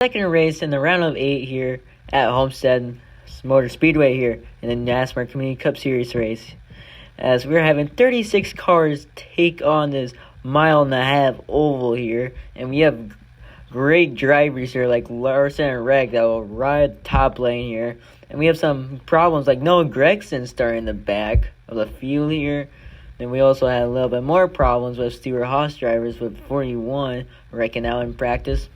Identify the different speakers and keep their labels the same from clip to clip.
Speaker 1: Second race in the round of 8 here at Homestead Motor Speedway here in the NASMAR Community Cup Series race. As we're having 36 cars take on this mile-and-a-half oval here. And we have great drivers here like Larson and Reg that will ride top lane here. And we have some problems like Noah Gregson starting in the back of the field here. Then we also had a little bit more problems with Stewart Haas drivers with 41 wrecking out in practice.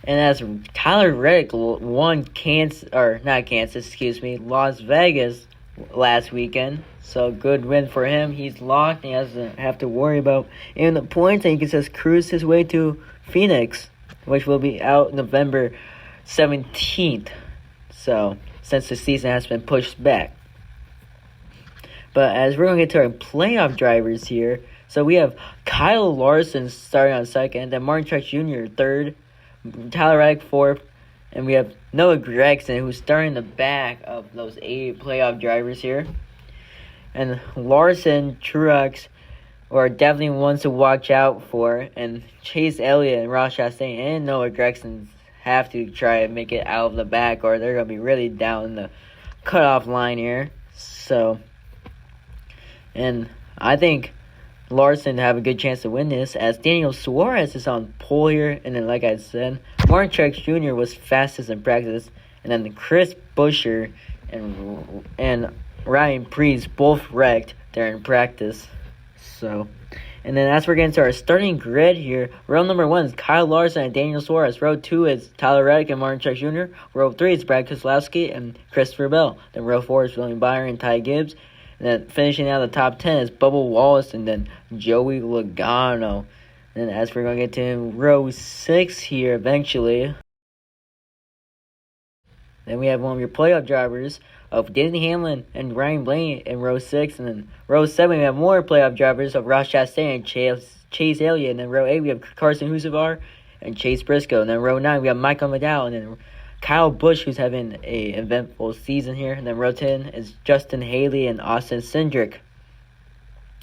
Speaker 1: And as Tyler Reddick won Las Vegas last weekend. So good win for him. He's locked. He doesn't have to worry about in the points. And he can just cruise his way to Phoenix, which will be out November 17th. So since the season has been pushed back. But as we're going to get to our playoff drivers here. So we have Kyle Larson starting on second. Then Martin Truex Jr. third. Tyler Reddick fourth, and we have Noah Gregson, who's starting the back of those 8 playoff drivers here. And Larson, Truex are definitely ones to watch out for, and Chase Elliott and Ross Chastain and Noah Gregson have to try and make it out of the back, or they're going to be really down the cutoff line here. So, and I think Larson have a good chance to win this, as Daniel Suarez is on pole here. And then, like I said, Martin Truex Jr. was fastest in practice. And then Chris Buescher and Ryan Preece both wrecked during practice. So, and then as we're getting to our starting grid here, row number 1 is Kyle Larson and Daniel Suarez. Row 2 is Tyler Reddick and Martin Truex Jr. Row 3 is Brad Keselowski and Christopher Bell. Then row 4 is William Byron and Ty Gibbs. And then finishing out the top 10 is Bubba Wallace and then Joey Logano. And as we're going to get to row 6 here eventually. Then we have one of your playoff drivers of Denny Hamlin and Ryan Blaney in row 6. And then row 7 we have more playoff drivers of Ross Chastain and Chase Elliott. And then row 8 we have Carson Hocevar and Chase Briscoe. And then row 9 we have Michael McDowell and then Kyle Busch, who's having an eventful season here. And then row 10 is Justin Haley and Austin Cindric.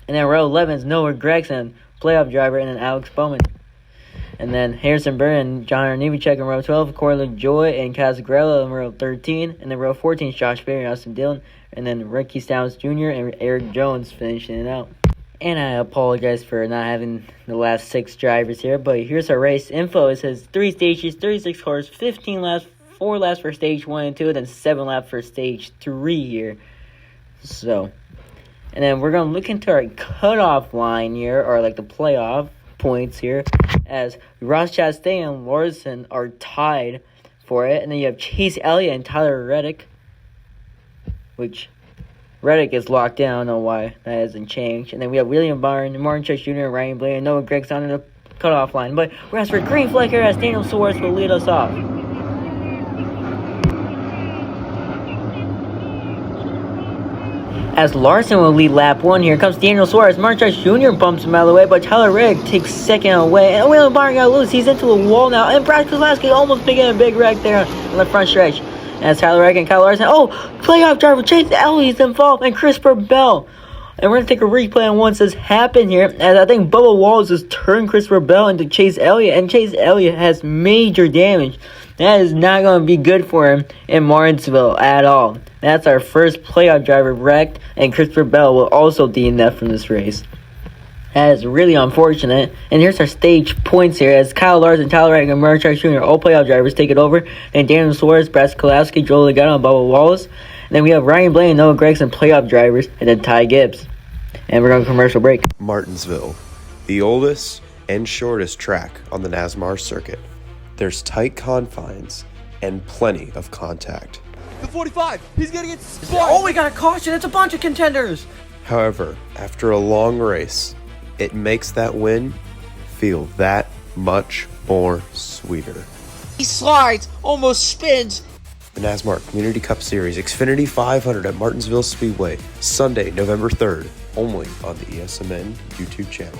Speaker 1: And then row 11 is Noah Gregson, playoff driver, and then Alex Bowman. And then Harrison Burton and John Nemechek in row 12, Corey LaJoie and Kaz Grella in row 13. And then row 14 is Josh Berry and Austin Dillon. And then Ricky Styles Jr. and Eric Jones finishing it out. And I apologize for not having the last 6 drivers here. But here's our race info. It says 3 stages, 36 cars, 15 laps. 4 laps for stage 1 and 2, then 7 laps for stage 3 here. So, and then we're going to look into our cutoff line here, or like the playoff points here, as Ross Chastain and Larson are tied for it. And then you have Chase Elliott and Tyler Reddick, which Reddick is locked in. I don't know why that hasn't changed. And then we have William Byron, Martin Truex Jr., Ryan Blaney, and Noah Gregson on the cutoff line. But we're asked for a green flag here as Daniel Suarez will lead us off. As Larson will lead lap 1, here comes Daniel Suarez. Martin Truex Jr. bumps him out of the way, but Tyler Reddick takes second away. And William Byron got loose. He's into the wall now. And Brad Keselowski almost making a big wreck there on the front stretch. As Tyler Reddick and Kyle Larson. Oh, playoff driver Chase Elliott's involved and Christopher Bell. And we're going to take a replay on once this happened here. As I think Bubba Wallace has turned Christopher Bell into Chase Elliott. And Chase Elliott has major damage. That is not going to be good for him in Martinsville at all. That's our first playoff driver wrecked, and Christopher Bell will also DNF from this race. That is really unfortunate. And here's our stage points here, as Kyle Larson, Tyler Reddick, and Martin Truex Jr., all playoff drivers, take it over. And Daniel Suarez, Brad Keselowski, Joey Logano, and Bubba Wallace. And then we have Ryan Blaney and Noah Gregson, playoff drivers, and then Ty Gibbs. And we're going to commercial break.
Speaker 2: Martinsville, the oldest and shortest track on the NASMAR circuit. There's tight confines and plenty of contact.
Speaker 3: The 45, he's gonna get spun.
Speaker 4: Oh, we got a caution. It's a bunch of contenders.
Speaker 2: However, after a long race, it makes that win feel that much more sweeter.
Speaker 4: He slides, almost spins.
Speaker 2: The NASMAR Community Cup Series Xfinity 500 at Martinsville Speedway, Sunday, November 3rd, only on the ESMN YouTube channel.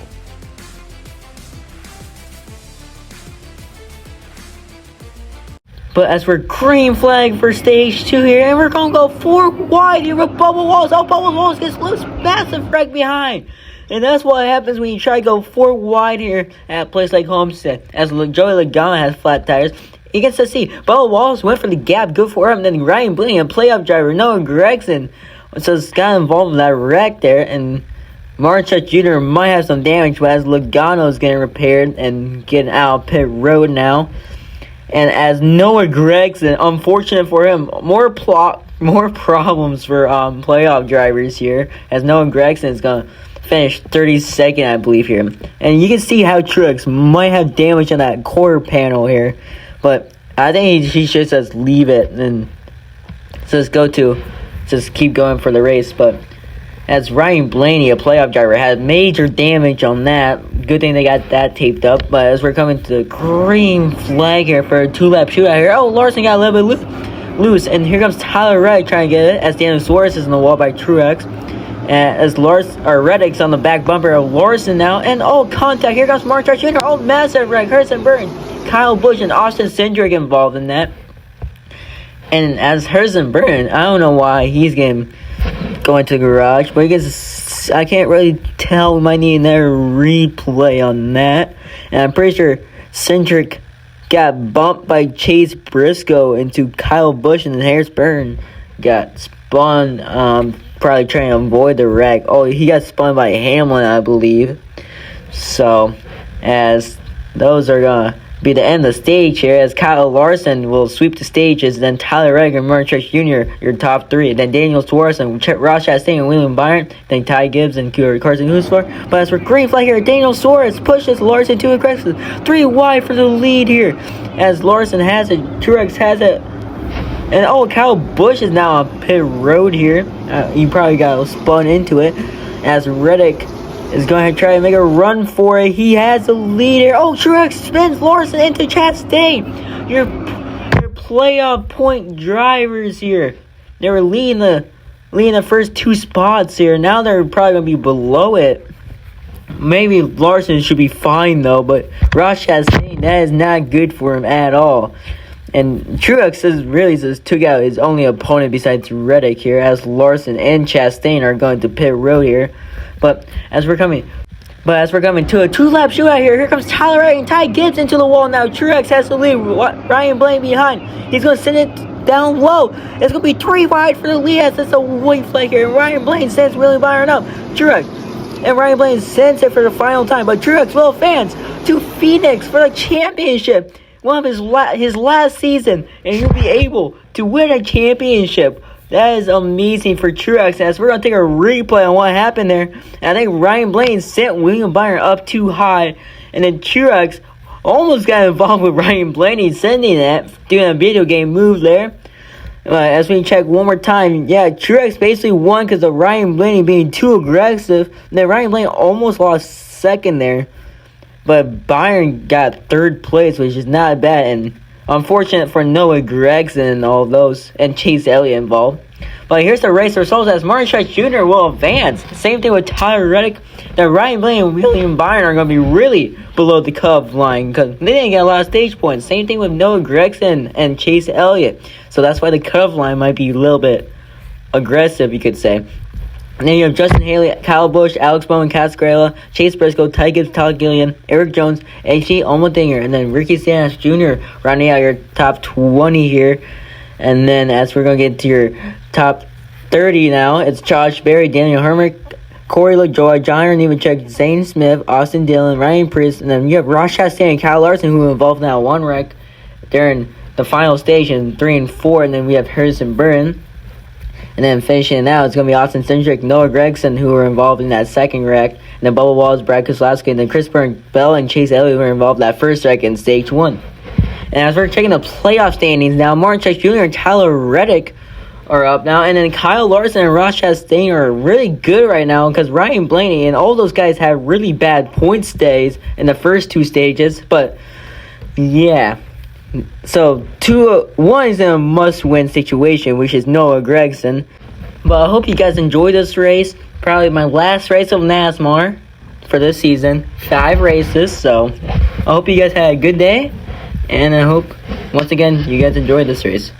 Speaker 1: But as we're green flag for stage 2 here, and we're going to go 4 wide here with Bubba Wallace. Oh, Bubba Wallace gets loose. Massive wreck behind. And that's what happens when you try to go 4 wide here at a place like Homestead. As Joey Logano has flat tires. He gets to see. Bubba Wallace went for the gap. Good for him. Then Ryan Blaney, a playoff driver. Noah Gregson. So it's got involved in that wreck there. And Martin Truex Jr. might have some damage. But as Logano is getting repaired and getting out of pit road now. And as Noah Gregson, unfortunate for him, more problems for playoff drivers here. As Noah Gregson is going to finish 32nd, I believe, here. And you can see how Truex might have damage on that quarter panel here. But I think he should just leave it and just keep going for the race. But as Ryan Blaney, a playoff driver, had major damage on that. Good thing they got that taped up. But as we're coming to the green flag here for a 2-lap shootout here. Oh, Larson got a little bit loose. And here comes Tyler Reddick trying to get it. As Daniel Suarez is in the wall by Truex. As Reddick's on the back bumper of Larson now. And contact. Here comes Mark Truex Jr. Oh, massive wreck. Hurts and burn. Kyle Busch and Austin Cindric involved in that. And as Harrison Burton, I don't know why he's going to the garage, but I can't really tell. We might need another replay on that. And I'm pretty sure Cindric got bumped by Chase Briscoe into Kyle Busch, and then Harrison Burton got spun, probably trying to avoid the wreck. Oh, he got spun by Hamlin, I believe. So, as those are going to be the end of the stage here, as Kyle Larson will sweep the stages, then Tyler Reddick and Martin Truex Jr., your top 3, then Daniel Suarez and Ross Chastain and William Byron, then Ty Gibbs and Carson Hocevar. But as for green flag here, Daniel Suarez pushes Larson to aggressive, 3 wide for the lead here, as Larson has it, Truex has it, and Kyle Busch is now on pit road here. He probably got spun into it, as Reddick is going to try to make a run for it. He has the lead here. Oh, Truex spins Larson into Chastain. Your playoff point drivers here. They were leading the first 2 spots here. Now they're probably going to be below it. Maybe Larson should be fine though, but Ross Chastain, that is not good for him at all. And Truex really just took out his only opponent besides Reddick here, as Larson and Chastain are going to pit road here. But as we're coming to a 2-lap shootout here comes Tyler Reddick and Ty Gibbs into the wall now. Truex has to lead Ryan Blaney behind. He's going to send it down low. It's going to be 3 wide for the lead as it's a white flag here. And Ryan Blaney sends Willie Byron up. Truex and Ryan Blaney sends it for the final time. But Truex will advance to Phoenix for the championship. One of his last season. And he'll be able to win a championship. That is amazing for Truex. As we're going to take a replay on what happened there. And I think Ryan Blaney sent William Byron up too high. And then Truex almost got involved with Ryan Blaney sending that. Doing a video game move there. As we check one more time. Yeah, Truex basically won because of Ryan Blaney being too aggressive. And then Ryan Blaney almost lost second there. But Byron got 3rd place, which is not bad. And unfortunate for Noah Gregson and all those, and Chase Elliott involved. But here's the race results as Martin Truex Jr. will advance. Same thing with Tyler Reddick. That Ryan Blaney and William Byron are going to be really below the cutoff line because they didn't get a lot of stage points. Same thing with Noah Gregson and Chase Elliott. So that's why the cutoff line might be a little bit aggressive, you could say. And then you have Justin Haley, Kyle Busch, Alex Bowman, Cascarella, Chase Briscoe, Ty Gibbs, Todd Gillian, Eric Jones, A.C. Allmendinger, and then Ricky Stenhouse Jr. rounding out your top 20 here. And then as we're going to get to your top 30 now, it's Josh Berry, Daniel Hermick, Corey LaJoy, John Nemechek, Zane Smith, Austin Dillon, Ryan Preece, and then you have Ross Chastain and Kyle Larson who are involved in that one wreck during the final stage in 3 and 4, and then we have Harrison Burton. And then finishing it out, it's going to be Austin Cindric, Noah Gregson, who were involved in that second wreck. And then Bubba Wallace, Brad Keselowski, and then Chris Bell and Chase Elliott were involved in that first wreck in stage 1. And as we're checking the playoff standings now, Martin Truex Jr. and Tyler Reddick are up now. And then Kyle Larson and Ross Chastain are really good right now because Ryan Blaney and all those guys had really bad point stays in the first 2 stages. But, yeah. So, 1 is in a must-win situation, which is Noah Gregson. But I hope you guys enjoyed this race. Probably my last race of NASMAR for this season. 5 races, so I hope you guys had a good day. And I hope, once again, you guys enjoyed this race.